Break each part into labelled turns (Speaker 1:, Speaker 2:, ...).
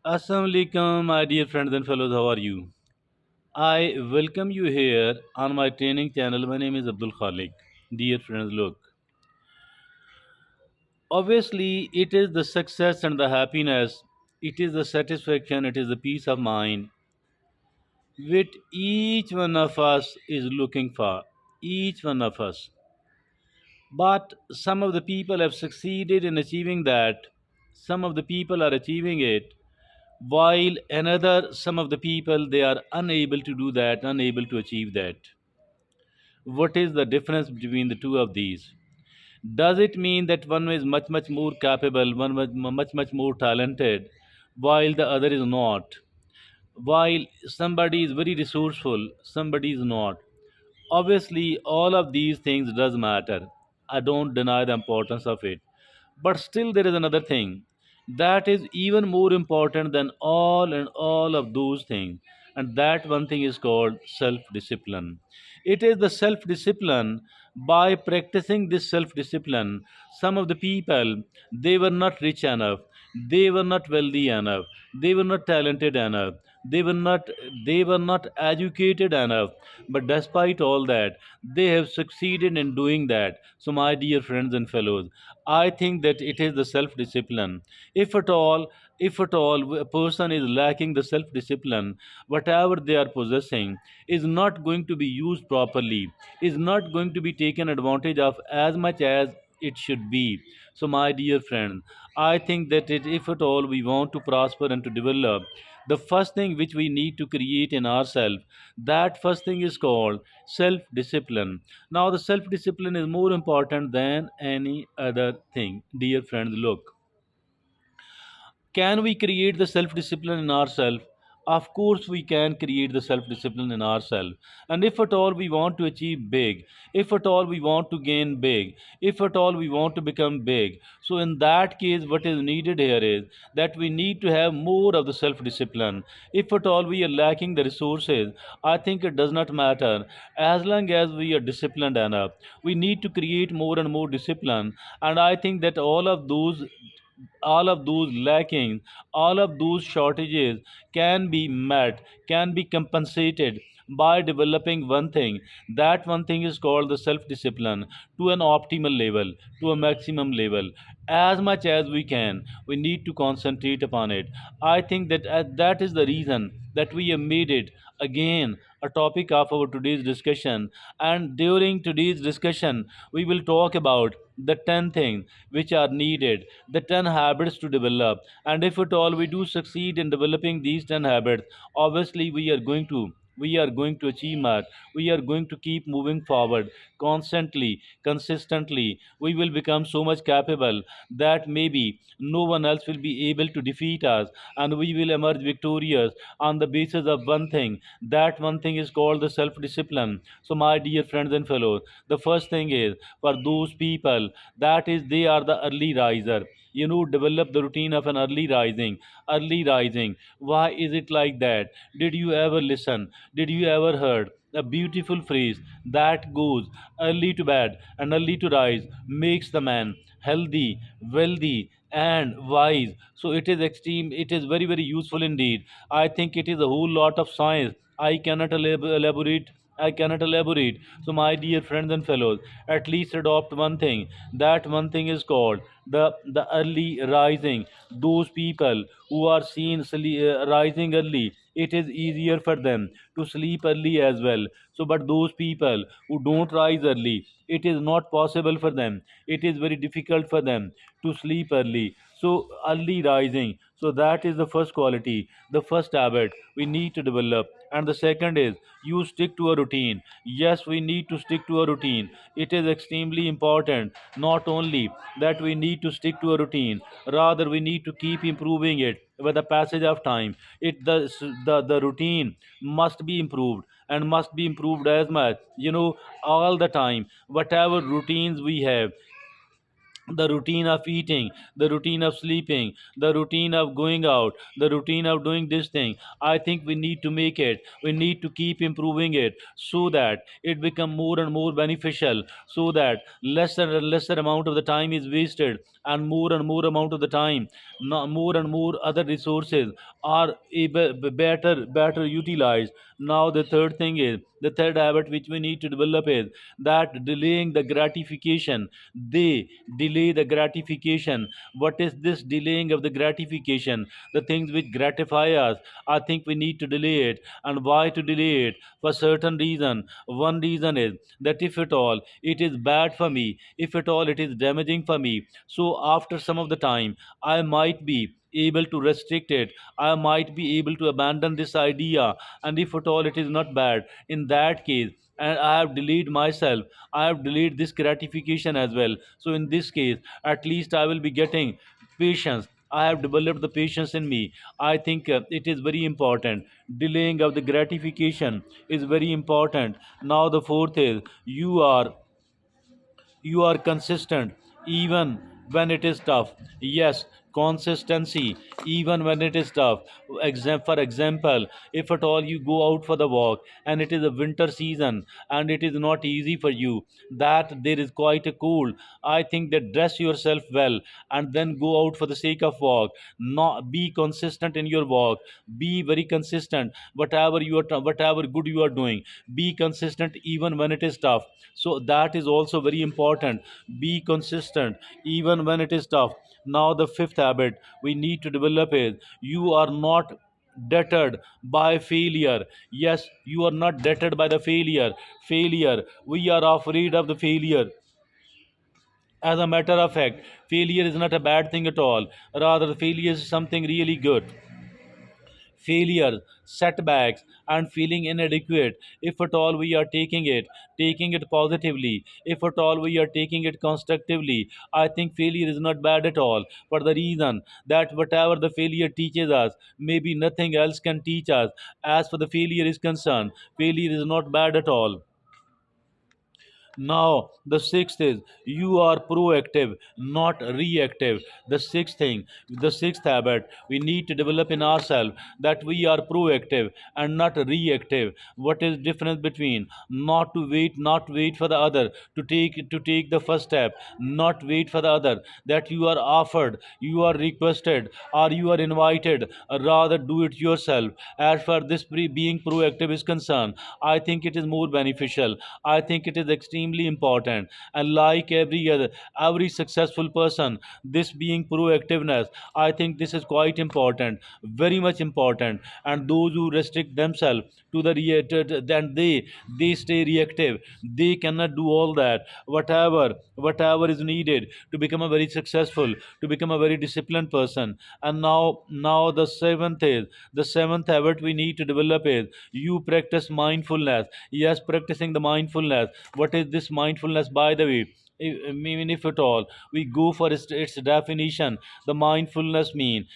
Speaker 1: Assalamu alaikum, my dear friends and fellows. How are you? I welcome you here on my training channel. My name is Abdul Khalik. Dear friends, look, obviously, it is the success and the happiness, it is the satisfaction, it is the peace of mind which each one of us is looking for. Each one of us. But some of the people have succeeded in achieving that. Some of the people are achieving it, while another some of the people they are unable to do that, unable to achieve that. What is the difference between the two of these? Does it mean that one is much more capable, one much more talented, while the other is not? While somebody is very resourceful, somebody is not. Obviously all of these things does matter. I don't deny the importance of it, but still there is another thing that is even more important than all of those things, and that one thing is called self discipline. It is the self discipline. By practicing this self discipline, some of the people, they were not rich enough, they were not wealthy enough, they were not talented enough, they were not educated enough, but despite all that, they have succeeded in doing that. So my dear friends and fellows, I think that it is the self discipline. If at all, if at all a person is lacking the self discipline, whatever they are possessing is not going to be used properly, is not going to be taken advantage of as much as it should be. So, my dear friend, I think that if at all we want to prosper and to develop, the first thing which we need to create in ourselves, that first thing is called self discipline. Now, the self discipline is more important than any other thing. Dear friends, look, can we create the self discipline in ourselves? Of course, we can create the self discipline in ourselves. And if at all we want to achieve big, if at all we want to gain big, if at all we want to become big, so in that case, what is needed here is that we need to have more of the self discipline. If at all we are lacking the resources, I think it does not matter. As long as we are disciplined enough, we need to create more and more discipline. And I think that all of those lacking, all of those shortages can be met, can be compensated by developing one thing. That one thing is called the self discipline to an optimal level, to a maximum level. As much as we can, we need to concentrate upon it. I think that that is the reason that we have made it again a topic of our today's discussion. And during today's discussion, we will talk about the 10 things which are needed, the 10 habits to develop. And if at all we do succeed in developing these 10 habits, obviously we are going to achieve much. We are going to keep moving forward constantly, consistently. We will become so much capable that maybe no one else will be able to defeat us, and we will emerge victorious on the basis of one thing. That one thing is called the self discipline. So my dear friends and fellows, the first thing is for those people, that is they are the early riser. Develop the routine of an early rising. Why is it like that? Did you ever listen, did you ever heard a beautiful phrase that goes, early to bed and early to rise makes the man healthy, wealthy, and wise? So it is extreme, it is very very useful indeed. I think it is a whole lot of science. I cannot elaborate. So, my dear friends and fellows, at least adopt one thing. That one thing is called the early rising. Those people who are seen rising early, it is easier for them to sleep early as well. So, but those people who don't rise early, it is not possible for them. It is very difficult for them to sleep early. So, early rising. So, that is the first quality, the first habit we need to develop. And the second is you stick to a routine. Yes, we need to stick to a routine. It is extremely important. Not only that we need to stick to a routine, rather we need to keep improving it with the passage of time. The routine must be improved, and must be improved as much, all the time. Whatever routines we have, the routine of eating, the routine of sleeping, the routine of going out, the routine of doing this thing, I think we need to make it, we need to keep improving it so that it become more and more beneficial, so that lesser and lesser amount of the time is wasted and more amount of the time, more and more other resources are better utilized. Now the third thing is, the third habit which we need to develop is that delaying the gratification. They delay the gratification. What is this delaying of the gratification? The things which gratify us, I think we need to delay it. And why to delay it? For certain reason. One reason is that if at all it is bad for me, if at all it is damaging for me, so after some of the time I might be able to restrict it, I might be able to abandon this idea. And if at all it is not bad, in that case, and I have delayed myself, I have delayed this gratification as well. So in this case, at least I will be getting patience. I have developed the patience in me. I think it is very important. Delaying of the gratification is very important. Now the fourth is, you are consistent even when it is tough. Yes, consistency even when it is tough. For example, if at all you go out for the walk and it is a winter season and it is not easy for you, that there is quite a cold, I think that dress yourself well and then go out for the sake of walk. Not be consistent in your walk. Be very consistent. Whatever good you are doing, be consistent even when it is tough. So that is also very important. Be consistent even when it is tough. Now the fifth habit we need to develop is, you are not deterred by failure. Yes, you are not deterred by the failure. We are afraid of the failure. As a matter of fact, failure is not a bad thing at all. Rather, failure is something really good. Failure, setbacks, and feeling inadequate, if at all we are taking it positively, if at all we are taking it constructively, I think failure is not bad at all. For the reason that whatever the failure teaches us, maybe nothing else can teach us. As for the failure is concerned, failure is not bad at all. Now, the sixth is, you are proactive, not reactive. The sixth thing, the sixth habit we need to develop in ourselves, that we are proactive and not reactive. What is difference between not wait for the other to take the first step, not wait for the other, that you are offered, you are requested, or you are invited, rather do it yourself. As far this being proactive is concerned, I think it is more beneficial. I think it is extremely important. And like every successful person, this being proactiveness, I think this is quite important, very much important. And those who restrict themselves to the then they stay reactive. They cannot do all that. Whatever is needed to become a very successful, to become a very disciplined person. And now the seventh habit we need to develop is, you practice mindfulness. Yes, practicing the mindfulness. What is this mindfulness, by the way? Mean, if at all we go for its definition, the mindfulness mean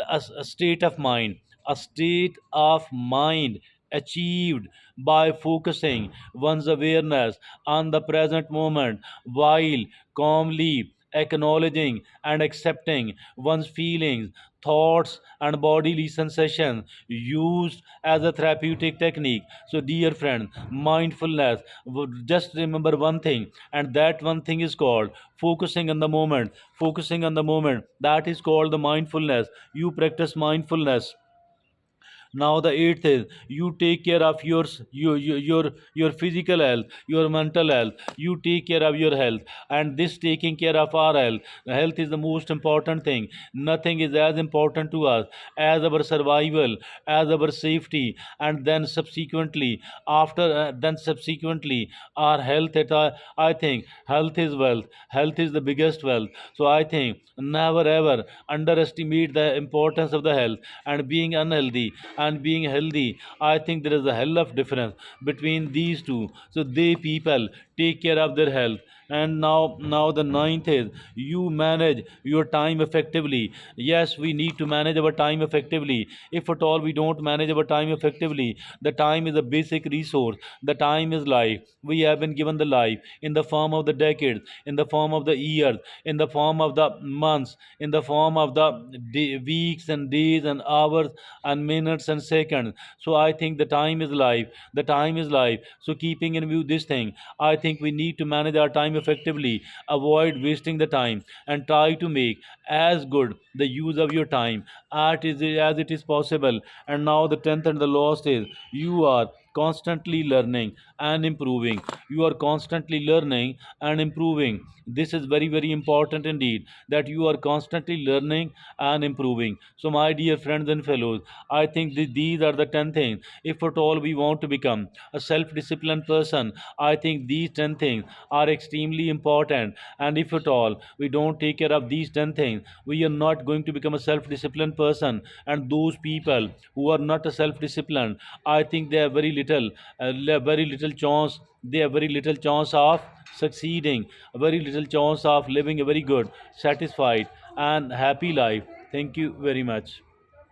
Speaker 1: a state of mind, a state of mind achieved by focusing one's awareness on the present moment while calmly acknowledging and accepting one's feelings, thoughts, and bodily sensations, used as a therapeutic technique. So, dear friend, mindfulness, just remember one thing, and that one thing is called focusing on the moment. Focusing on the moment. That is called the mindfulness. You practice mindfulness. Now the eighth is, you take care of your physical health, your mental health. You take care of your health, and this taking care of our health is the most important thing. Nothing is as important to us as our survival, as our safety, and then subsequently our health. I think health is wealth. Health is the biggest wealth. So I think never ever underestimate the importance of the health. And being unhealthy and being healthy, I think there is a hell of difference between these two. So they people take care of their health. And now the ninth is, you manage your time effectively. Yes, we need to manage our time effectively. If at all we don't manage our time effectively, the time is a basic resource. The time is life. We have been given the life in the form of the decades, in the form of the years, in the form of the months, in the form of the weeks and days and hours and minutes and seconds. So I think the time is life. The time is life. So keeping in view this thing, I think think we need to manage our time effectively, avoid wasting the time, and try to make as good the use of your time as it is possible. And now the 10th and the last is, you are constantly learning and improving. You are constantly learning and improving. This is very, very important indeed, that you are constantly learning and improving. So, my dear friends and fellows, I think these are the 10 things. If at all we want to become a self disciplined person, I think these 10 things are extremely important. And if at all we don't take care of these 10 things, we are not going to become a self disciplined person. And those people who are not a self disciplined, I think they have very little chance. They have very little chance of succeeding, a very little chance of living a very good, satisfied, and happy life. Thank you very much.